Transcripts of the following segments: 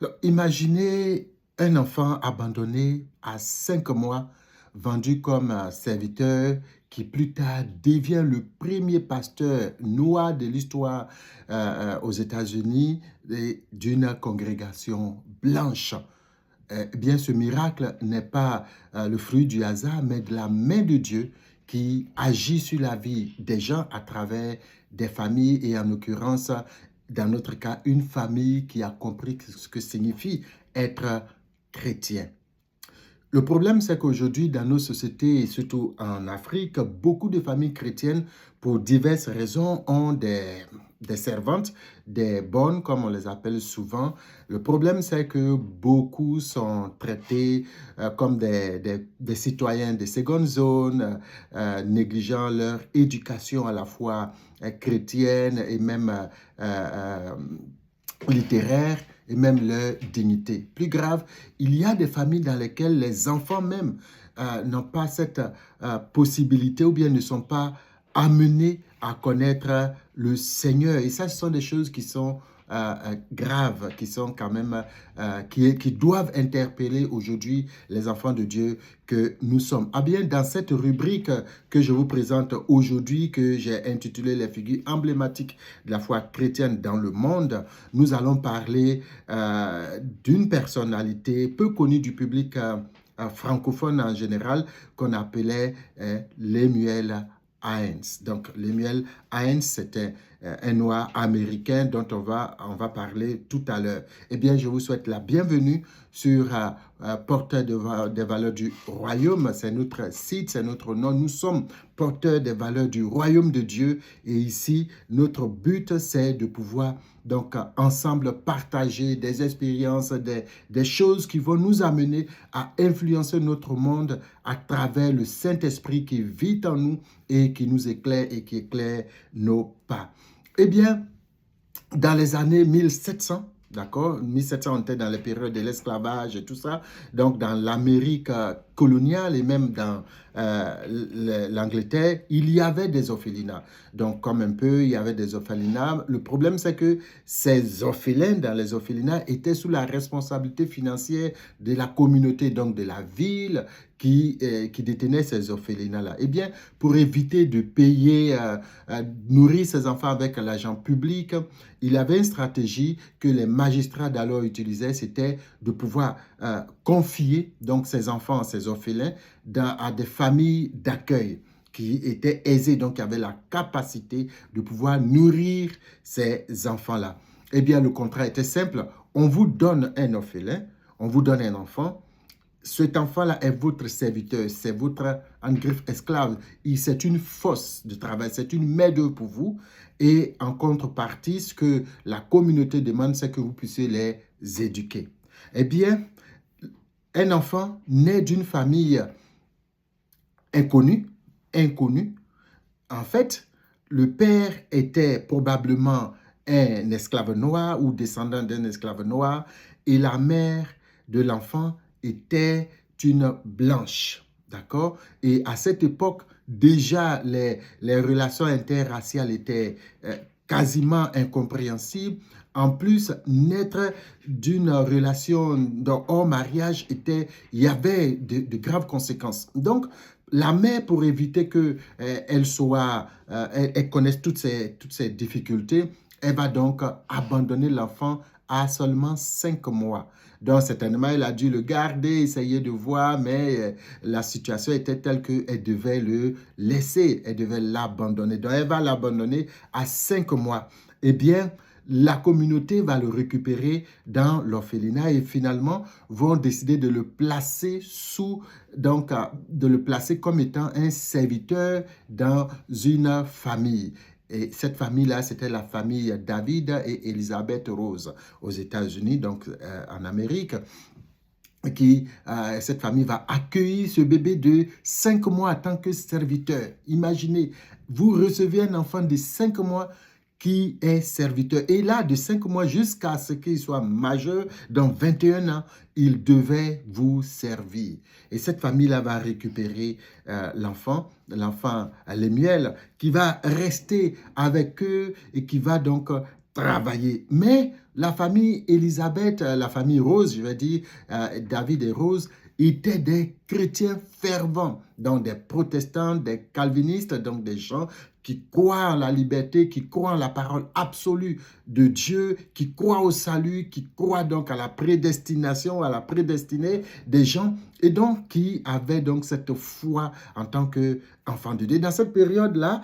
Alors, imaginez un enfant abandonné à 5 mois, vendu comme serviteur, qui plus tard devient le premier pasteur noir de l'histoire aux États-Unis et d'une congrégation blanche. Eh bien, ce miracle n'est pas le fruit du hasard, mais de la main de Dieu qui agit sur la vie des gens à travers des familles et en l'occurrence, dans notre cas, une famille qui a compris ce que signifie être chrétien. Le problème, c'est qu'aujourd'hui, dans nos sociétés, et surtout en Afrique, beaucoup de familles chrétiennes, pour diverses raisons, ont des servantes, des bonnes, comme on les appelle souvent. Le problème, c'est que beaucoup sont traités comme des citoyens de seconde zone, négligeant leur éducation à la fois chrétienne et même littéraire et même leur dignité. Plus grave, il y a des familles dans lesquelles les enfants même n'ont pas cette possibilité ou bien ne sont pas amenés à connaître le Seigneur. Et ça, ce sont des choses qui sont graves, qui sont quand même, qui doivent interpeller aujourd'hui les enfants de Dieu que nous sommes. Ah bien, dans cette rubrique que je vous présente aujourd'hui, que j'ai intitulée Les figures emblématiques de la foi chrétienne dans le monde, nous allons parler d'une personnalité peu connue du public francophone en général, qu'on appelait Lemuel Hines. Donc, Lemuel Hines, c'était un noir américain dont on va parler tout à l'heure. Eh bien, je vous souhaite la bienvenue sur Porteur des valeurs du royaume. C'est notre site, c'est notre nom. Nous sommes porteurs des valeurs du royaume de Dieu. Et ici, notre but, c'est de pouvoir donc ensemble partager des expériences, des choses qui vont nous amener à influencer notre monde à travers le Saint-Esprit qui vit en nous et qui nous éclaire et qui éclaire nos pas. Eh bien, dans les années 1700, d'accord, 1700, on était dans les périodes de l'esclavage et tout ça, donc dans l'Amérique coloniale et même dans l'Angleterre, il y avait des orphelinats. Donc, comme un peu, il y avait des orphelinats. Le problème, c'est que ces orphelins dans les orphelinats étaient sous la responsabilité financière de la communauté, donc de la ville qui détenait ces orphelinats-là. Eh bien, pour éviter de payer, nourrir ces enfants avec l'argent public, il y avait une stratégie que les magistrats d'alors utilisaient, c'était de pouvoir confier donc ces enfants, ces orphelins, à des familles d'accueil qui étaient aisées, donc qui avaient la capacité de pouvoir nourrir ces enfants-là. Eh bien, le contrat était simple. On vous donne un orphelin, on vous donne un enfant. Cet enfant-là est votre serviteur, c'est votre, en griffe, esclave. C'est une force de travail, c'est une main-d'œuvre pour vous. Et en contrepartie, ce que la communauté demande, c'est que vous puissiez les éduquer. Eh bien, un enfant naît d'une famille inconnue. En fait, le père était probablement un esclave noir ou descendant d'un esclave noir et la mère de l'enfant était une blanche. D'accord? Et à cette époque, déjà, les relations interraciales étaient quasiment incompréhensibles. En plus, naître d'une relation hors mariage, il y avait de graves conséquences. Donc, la mère, pour éviter que elle connaisse toutes ces difficultés, elle va donc abandonner l'enfant à seulement 5 mois. Donc, certainement, elle a dû le garder, essayer de voir, mais la situation était telle qu'elle devait le laisser, elle devait l'abandonner. Donc, elle va l'abandonner à 5 mois. Eh bien, la communauté va le récupérer dans l'orphelinat et finalement vont décider de le placer de le placer comme étant un serviteur dans une famille. Et cette famille-là, c'était la famille David et Elizabeth Rose aux États-Unis, donc en Amérique. Cette famille va accueillir ce bébé de 5 mois en tant que serviteur. Imaginez, vous recevez un enfant de 5 mois qui est serviteur. Et là, de 5 mois jusqu'à ce qu'il soit majeur, dans 21 ans, il devait vous servir. Et cette famille-là va récupérer l'enfant Lemuel, qui va rester avec eux et qui va donc travailler. Mais la famille Élisabeth, la famille Rose, je vais dire, David et Rose, étaient des chrétiens fervents, donc des protestants, des calvinistes, donc des gens qui croient en la liberté, qui croient en la parole absolue de Dieu, qui croient au salut, qui croient donc à la prédestination, à la prédestinée des gens, et donc qui avaient donc cette foi en tant qu'enfant de Dieu. Dans cette période-là,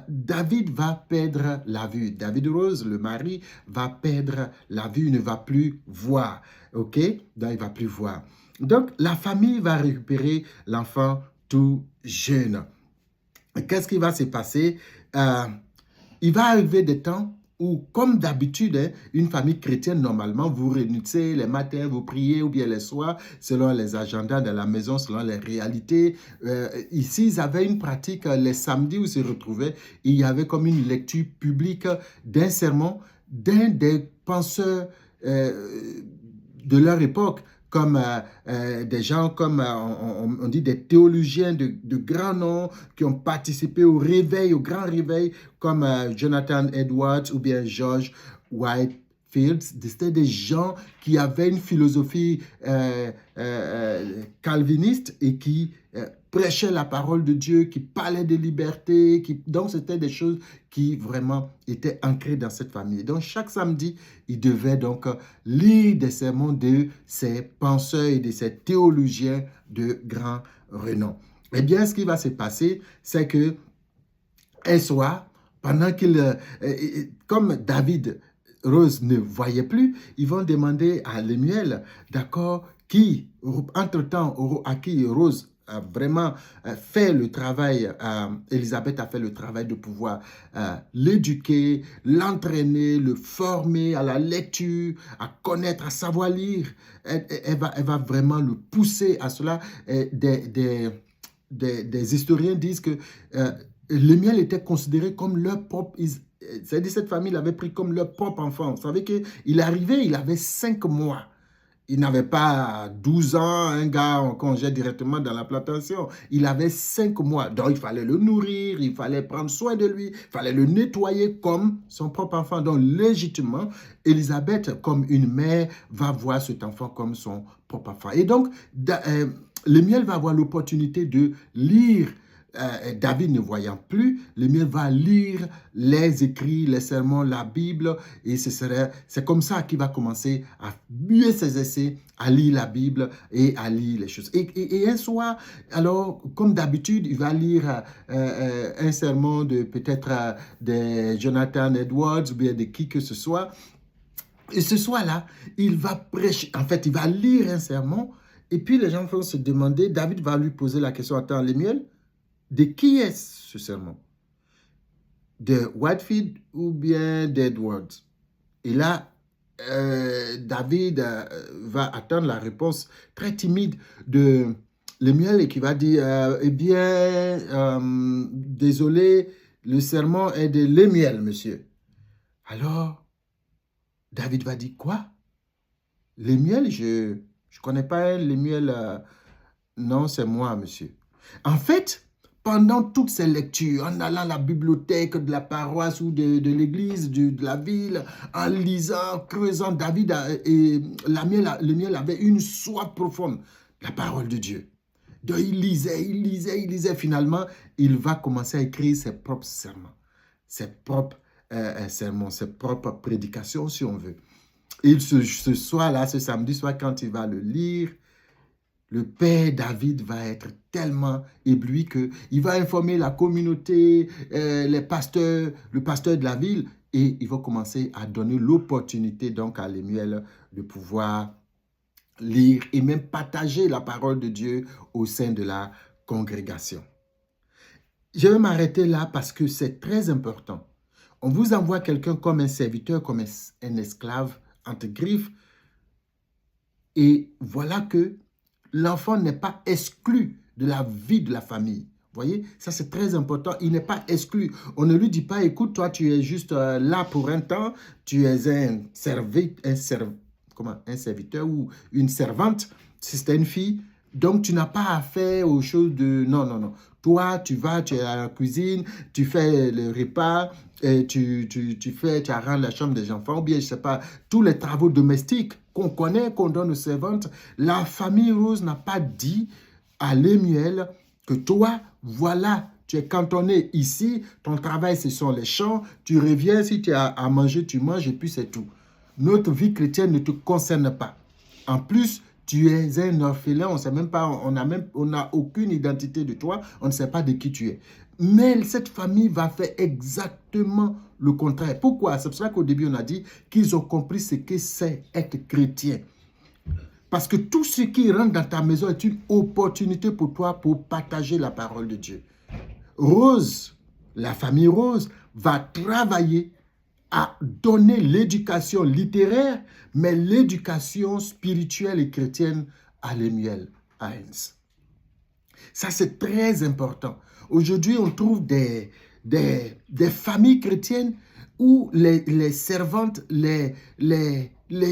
David va perdre la vue. David Rose, le mari, va perdre la vue, il ne va plus voir. OK? Donc, il ne va plus voir. Donc, la famille va récupérer l'enfant tout jeune. Qu'est-ce qui va se passer? Il va arriver des temps où, comme d'habitude, hein, une famille chrétienne, normalement, vous réunissez les matins, vous priez, ou bien les soirs, selon les agendas de la maison, selon les réalités. Ici, ils avaient une pratique, les samedis où ils se retrouvaient, il y avait comme une lecture publique d'un sermon d'un des penseurs de leur époque, comme des gens, comme on dit des théologiens de grands noms qui ont participé au réveil, au grand réveil, comme Jonathan Edwards ou bien George Whitefield. C'était des gens qui avaient une philosophie calviniste et qui prêchaient la parole de Dieu, qui parlaient de liberté. Donc, c'était des choses qui vraiment étaient ancrées dans cette famille. Donc, chaque samedi, il devait donc lire des sermons de ces penseurs et de ces théologiens de grand renom. Eh bien, ce qui va se passer, c'est que un soir, pendant comme David Rose ne voyait plus, ils vont demander à Lemuel, d'accord, qui, entre-temps, à qui Rose a vraiment fait le travail, Élisabeth a fait le travail de pouvoir l'éduquer, l'entraîner, le former à la lecture, à connaître, à savoir lire. Elle va vraiment le pousser à cela. Des historiens disent que Lemuel était considéré comme leur propre... C'est-à-dire cette famille l'avait pris comme leur propre enfant. Vous savez qu'il arrivait, il avait 5 mois. Il n'avait pas 12 ans, un gars qu'on jette directement dans la plantation. Il avait 5 mois. Donc, il fallait le nourrir, il fallait prendre soin de lui, il fallait le nettoyer comme son propre enfant. Donc, légitimement, Élisabeth, comme une mère, va voir cet enfant comme son propre enfant. Et donc, Lemuel va avoir l'opportunité de lire David ne voyant plus, Lemuel va lire les écrits, les sermons, la Bible, et c'est comme ça qu'il va commencer à mieux s'exercer, à lire la Bible et à lire les choses. Et un soir, alors, comme d'habitude, il va lire un sermon de peut-être de Jonathan Edwards ou bien de qui que ce soit. Et ce soir-là, il va prêcher, en fait, il va lire un sermon, et puis les gens vont se demander, David va lui poser la question, attends, Lemuel, de qui est ce sermon? De Whitefield ou bien d'Edwards? Et là, David va attendre la réponse très timide de Lemuel et qui va dire, eh bien, désolé, le sermon est de Lemuel, monsieur. Alors, David va dire, quoi? Lemuel, je ne connais pas Lemuel. Non, c'est moi, monsieur. En fait, pendant toutes ces lectures, en allant à la bibliothèque de la paroisse ou de l'église de la ville, en lisant, creusant, David et Lemuel avait une soif profonde, la parole de Dieu. Donc il lisait. Finalement, il va commencer à écrire ses propres sermons, ses propres prédications, si on veut. Et ce soir-là, ce samedi soir, quand il va le lire, le père David va être tellement ébloui qu'il va informer la communauté, les pasteurs, le pasteur de la ville, et il va commencer à donner l'opportunité donc à Lemuel de pouvoir lire et même partager la parole de Dieu au sein de la congrégation. Je vais m'arrêter là parce que c'est très important. On vous envoie quelqu'un comme un serviteur, comme un esclave, entre griffes, et voilà que l'enfant n'est pas exclu de la vie de la famille. Vous voyez, ça c'est très important. Il n'est pas exclu. On ne lui dit pas, écoute, toi tu es juste là pour un temps, tu es un serviteur ou une servante, si c'était une fille. Donc tu n'as pas affaire aux choses de... Non. Toi, tu vas, tu es à la cuisine, tu fais le repas tu arranges la chambre des enfants, ou bien, je ne sais pas, tous les travaux domestiques qu'on connaît, qu'on donne aux servantes, la famille Rose n'a pas dit à Lemuel que toi, voilà, tu es cantonné ici, ton travail, ce sont les champs, tu reviens, si tu as à manger, tu manges, et puis c'est tout. Notre vie chrétienne ne te concerne pas. En plus, tu es un orphelin, on sait même pas, on n'a aucune identité de toi, on ne sait pas de qui tu es. Mais cette famille va faire exactement le contraire. Pourquoi? C'est pour ça qu'au début, on a dit qu'ils ont compris ce que c'est être chrétien. Parce que tout ce qui rentre dans ta maison est une opportunité pour toi pour partager la parole de Dieu. Rose, la famille Rose, va travailler à donner l'éducation littéraire, mais l'éducation spirituelle et chrétienne à Lemuel Hines. Ça, c'est très important. Aujourd'hui, on trouve des familles chrétiennes où les servantes, les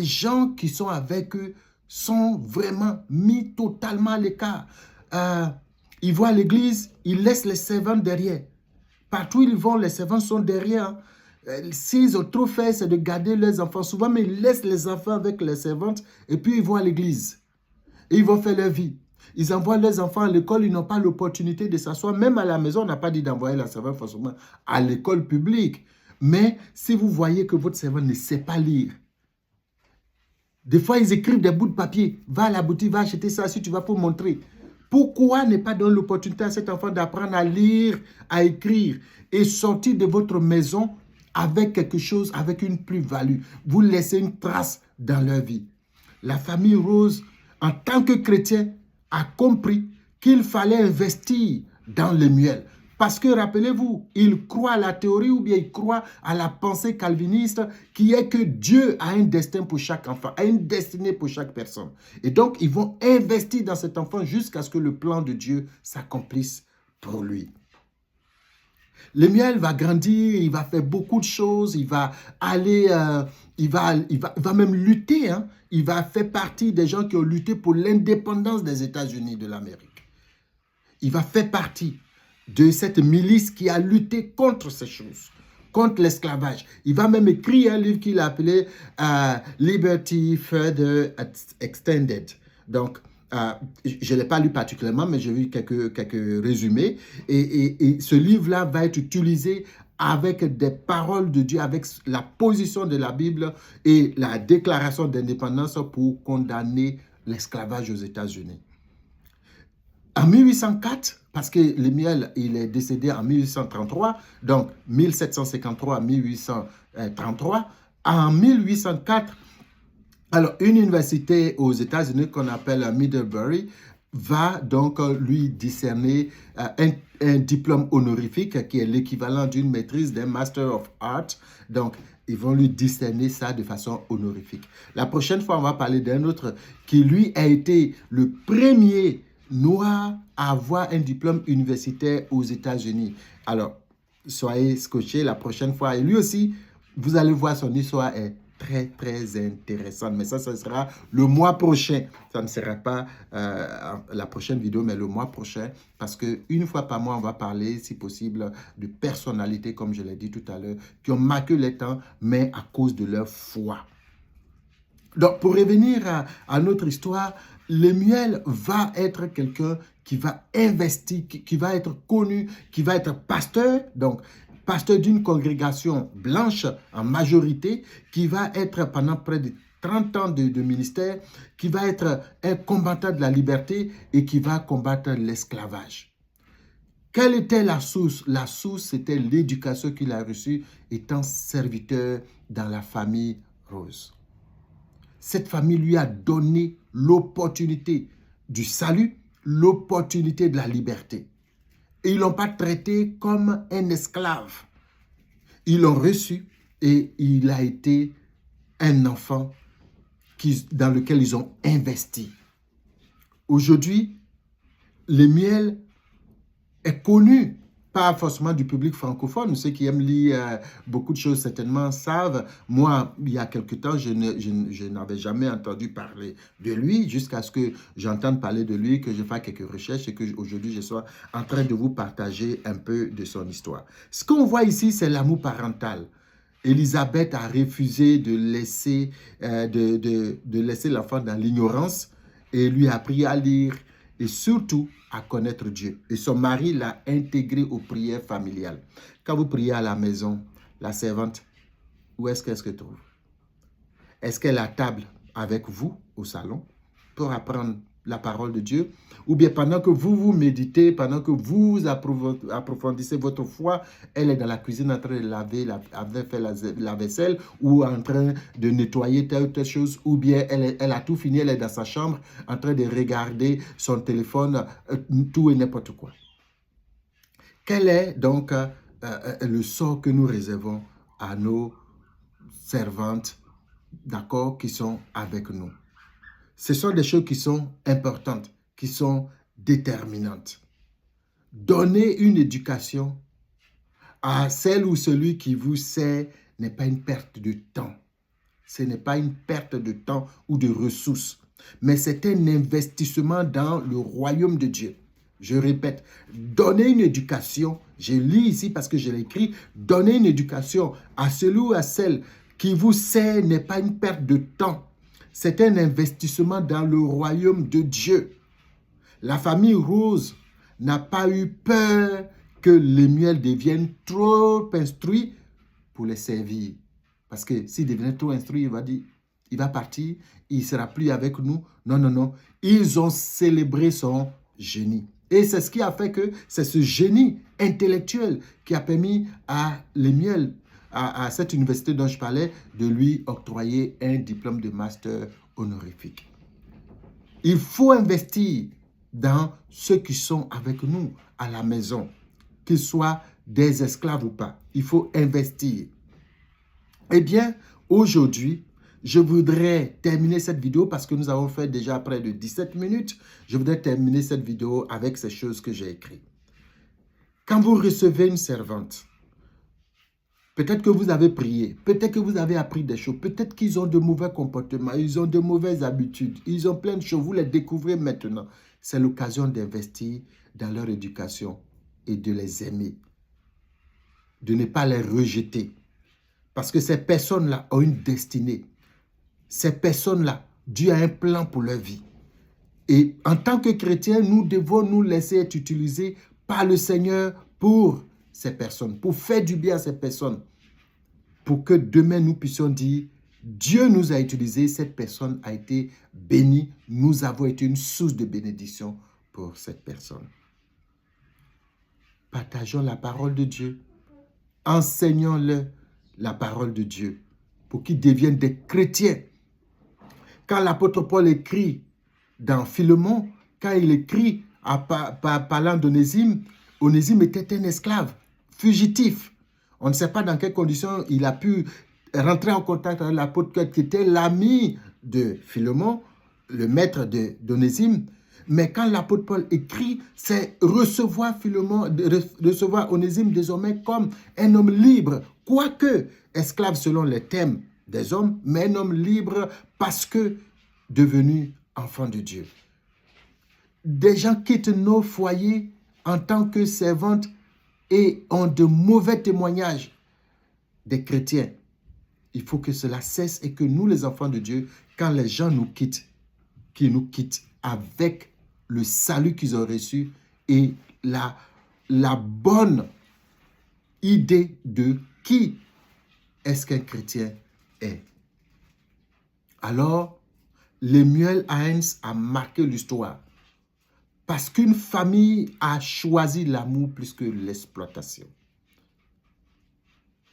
gens qui sont avec eux sont vraiment mis totalement à l'écart. Ils vont à l'église, ils laissent les servantes derrière. Partout où ils vont, les servantes sont derrière. S'ils ont trop fait, c'est de garder leurs enfants. Souvent, mais ils laissent les enfants avec les servantes et puis ils vont à l'église. Et ils vont faire leur vie. Ils envoient leurs enfants à l'école, ils n'ont pas l'opportunité de s'asseoir. Même à la maison, on n'a pas dit d'envoyer la servante forcément à l'école publique. Mais si vous voyez que votre servante ne sait pas lire, des fois, ils écrivent des bouts de papier. Va à la boutique, va acheter ça si tu vas pour montrer. Pourquoi ne pas donner l'opportunité à cet enfant d'apprendre à lire, à écrire et sortir de votre maison avec quelque chose, avec une plus-value? Vous laissez une trace dans leur vie. La famille Rose, en tant que chrétien, a compris qu'il fallait investir dans Lemuel. Parce que, rappelez-vous, il croit à la théorie ou bien il croit à la pensée calviniste qui est que Dieu a un destin pour chaque enfant, a une destinée pour chaque personne. Et donc, ils vont investir dans cet enfant jusqu'à ce que le plan de Dieu s'accomplisse pour lui. Lemuel va grandir, il va faire beaucoup de choses, il va aller, il va même lutter. Hein. Il va faire partie des gens qui ont lutté pour l'indépendance des États-Unis de l'Amérique. Il va faire partie de cette milice qui a lutté contre ces choses, contre l'esclavage. Il va même écrire un livre qu'il a appelé Liberty Further Extended. Donc, je ne l'ai pas lu particulièrement, mais j'ai vu quelques résumés. Et ce livre-là va être utilisé avec des paroles de Dieu, avec la position de la Bible et la déclaration d'indépendance pour condamner l'esclavage aux États-Unis. En 1804, parce que Lemuel, il est décédé en 1833, donc 1753 à 1833, en 1804, alors une université aux États-Unis qu'on appelle Middlebury va donc lui décerner un diplôme honorifique qui est l'équivalent d'une maîtrise d'un Master of Art. Donc, ils vont lui décerner ça de façon honorifique. La prochaine fois, on va parler d'un autre qui, lui, a été le premier noir à avoir un diplôme universitaire aux États-Unis. Alors, soyez scotchés la prochaine fois. Et lui aussi, vous allez voir, son histoire est très, très intéressante. Mais ça sera le mois prochain. Ça ne sera pas la prochaine vidéo, mais le mois prochain. Parce qu'une fois par mois, on va parler, si possible, de personnalités, comme je l'ai dit tout à l'heure, qui ont marqué les temps, mais à cause de leur foi. Donc, pour revenir à notre histoire, Lemuel va être quelqu'un qui va investir, qui va être connu, qui va être pasteur, donc pasteur d'une congrégation blanche en majorité, qui va être pendant près de 30 ans de ministère, qui va être un combattant de la liberté et qui va combattre l'esclavage. Quelle était la source? La source, c'était l'éducation qu'il a reçue étant serviteur dans la famille Rose. Cette famille lui a donné l'opportunité du salut, l'opportunité de la liberté. Et ils ne l'ont pas traité comme un esclave. Ils l'ont reçu et il a été un enfant dans lequel ils ont investi. Aujourd'hui, Lemuel est connu pas forcément du public francophone. Ceux qui aiment lire beaucoup de choses certainement savent. Moi, il y a quelque temps, je n'avais jamais entendu parler de lui jusqu'à ce que j'entende parler de lui, que je fasse quelques recherches et qu'aujourd'hui je sois en train de vous partager un peu de son histoire. Ce qu'on voit ici, c'est l'amour parental. Élisabeth a refusé de laisser, de laisser l'enfant dans l'ignorance et lui a appris à lire et surtout à connaître Dieu. Et son mari l'a intégré aux prières familiales. Quand vous priez à la maison, la servante, où est-ce qu'elle se trouve? Est-ce qu'elle est à table avec vous au salon pour apprendre la parole de Dieu? Ou bien pendant que vous méditez, pendant que vous approfondissez votre foi, elle est dans la cuisine en train de laver, faire la vaisselle ou en train de nettoyer telle ou telle chose, ou bien elle a tout fini, elle est dans sa chambre en train de regarder son téléphone, tout et n'importe quoi. Quel est donc le sort que nous réservons à nos servantes, d'accord, qui sont avec nous? Ce sont des choses qui sont importantes, qui sont déterminantes. Donner une éducation à celle ou celui qui vous sert n'est pas une perte de temps. Ce n'est pas une perte de temps ou de ressources, mais c'est un investissement dans le royaume de Dieu. Je répète, donner une éducation, je lis ici parce que je l'ai écrit, donner une éducation à celui ou à celle qui vous sert n'est pas une perte de temps. C'est un investissement dans le royaume de Dieu. La famille Rose n'a pas eu peur que Lemuel devienne trop instruit pour les servir. Parce que s'il devenait trop instruit, il va partir, il ne sera plus avec nous. Non, non, non. Ils ont célébré son génie. Et c'est ce qui a fait que c'est ce génie intellectuel qui a permis à Lemuel, à cette université dont je parlais, de lui octroyer un diplôme de master honorifique. Il faut investir dans ceux qui sont avec nous à la maison, qu'ils soient des esclaves ou pas. Il faut investir. Eh bien, aujourd'hui, je voudrais terminer cette vidéo parce que nous avons fait déjà près de 17 minutes. Je voudrais terminer cette vidéo avec ces choses que j'ai écrites. Quand vous recevez une servante, peut-être que vous avez prié, peut-être que vous avez appris des choses, peut-être qu'ils ont de mauvais comportements, ils ont de mauvaises habitudes, ils ont plein de choses, vous les découvrez maintenant. C'est l'occasion d'investir dans leur éducation et de les aimer, de ne pas les rejeter. Parce que ces personnes-là ont une destinée. Ces personnes-là, Dieu a un plan pour leur vie. Et en tant que chrétiens, nous devons nous laisser être utilisés par le Seigneur pour ces personnes, pour faire du bien à ces personnes, pour que demain nous puissions dire, Dieu nous a utilisés, cette personne a été bénie, nous avons été une source de bénédiction pour cette personne. Partageons la parole de Dieu, enseignons-le la parole de Dieu pour qu'ils deviennent des chrétiens. Quand l'apôtre Paul écrit dans Philémon, quand il écrit parlant d'Onésime, Onésime était un esclave, fugitif. On ne sait pas dans quelles conditions il a pu rentrer en contact avec l'apôtre qui était l'ami de Philémon, le maître d'Onésime. Mais quand l'apôtre Paul écrit, c'est recevoir Onésime désormais comme un homme libre, quoique esclave selon les thèmes des hommes, mais un homme libre parce que devenu enfant de Dieu. Des gens quittent nos foyers en tant que servantes et ont de mauvais témoignages des chrétiens. Il faut que cela cesse et que nous, les enfants de Dieu, quand les gens nous quittent, qu'ils nous quittent avec le salut qu'ils ont reçu et la bonne idée de qui est-ce qu'un chrétien est. Alors, Lemuel Hines a marqué l'histoire parce qu'une famille a choisi l'amour plus que l'exploitation.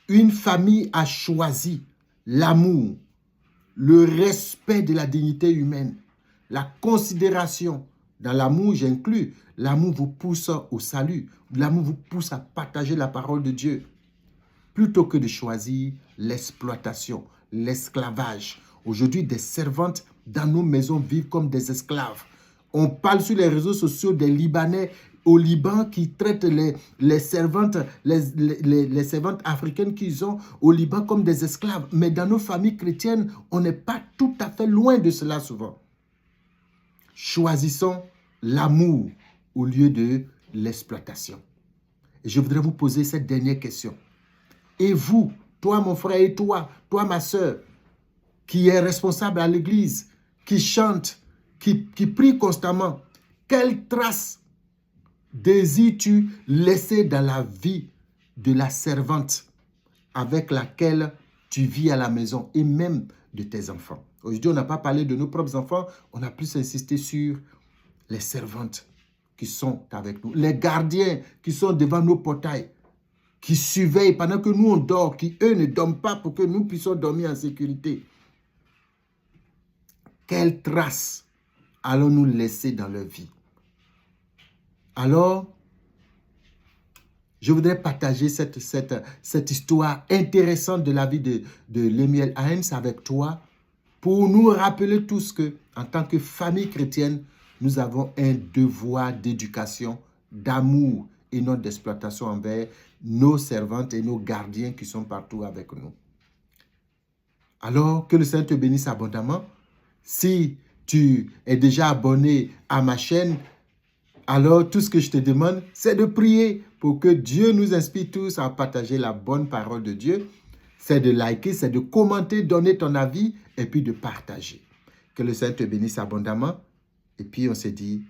Une famille a choisi l'amour, le respect de la dignité humaine, la considération. Dans l'amour, j'inclus, l'amour vous pousse au salut, l'amour vous pousse à partager la parole de Dieu, plutôt que de choisir l'exploitation, l'esclavage. Aujourd'hui, des servantes dans nos maisons vivent comme des esclaves. On parle sur les réseaux sociaux des Libanais au Liban qui traitent les servantes, les servantes africaines qu'ils ont au Liban comme des esclaves. Mais dans nos familles chrétiennes, on n'est pas tout à fait loin de cela souvent. Choisissons l'amour au lieu de l'exploitation. Et je voudrais vous poser cette dernière question. Et vous, toi mon frère et toi ma soeur, qui est responsable à l'église, qui chante, qui prie constamment, quelle trace désires-tu laisser dans la vie de la servante avec laquelle tu vis à la maison et même de tes enfants? Aujourd'hui, on n'a pas parlé de nos propres enfants, on a plus insisté sur les servantes qui sont avec nous, les gardiens qui sont devant nos portails, qui surveillent pendant que nous on dort, qui eux ne dorment pas pour que nous puissions dormir en sécurité. Quelle trace allons-nous laisser dans leur vie? Alors, je voudrais partager cette histoire intéressante de la vie de Lemuel Hyams avec toi pour nous rappeler tous que, en tant que famille chrétienne, nous avons un devoir d'éducation, d'amour et non d'exploitation envers nos servantes et nos gardiens qui sont partout avec nous. Alors, que le Seigneur te bénisse abondamment. Si tu es déjà abonné à ma chaîne, alors tout ce que je te demande, c'est de prier pour que Dieu nous inspire tous à partager la bonne parole de Dieu. C'est de liker, c'est de commenter, donner ton avis et puis de partager. Que le Seigneur te bénisse abondamment. Et puis on se dit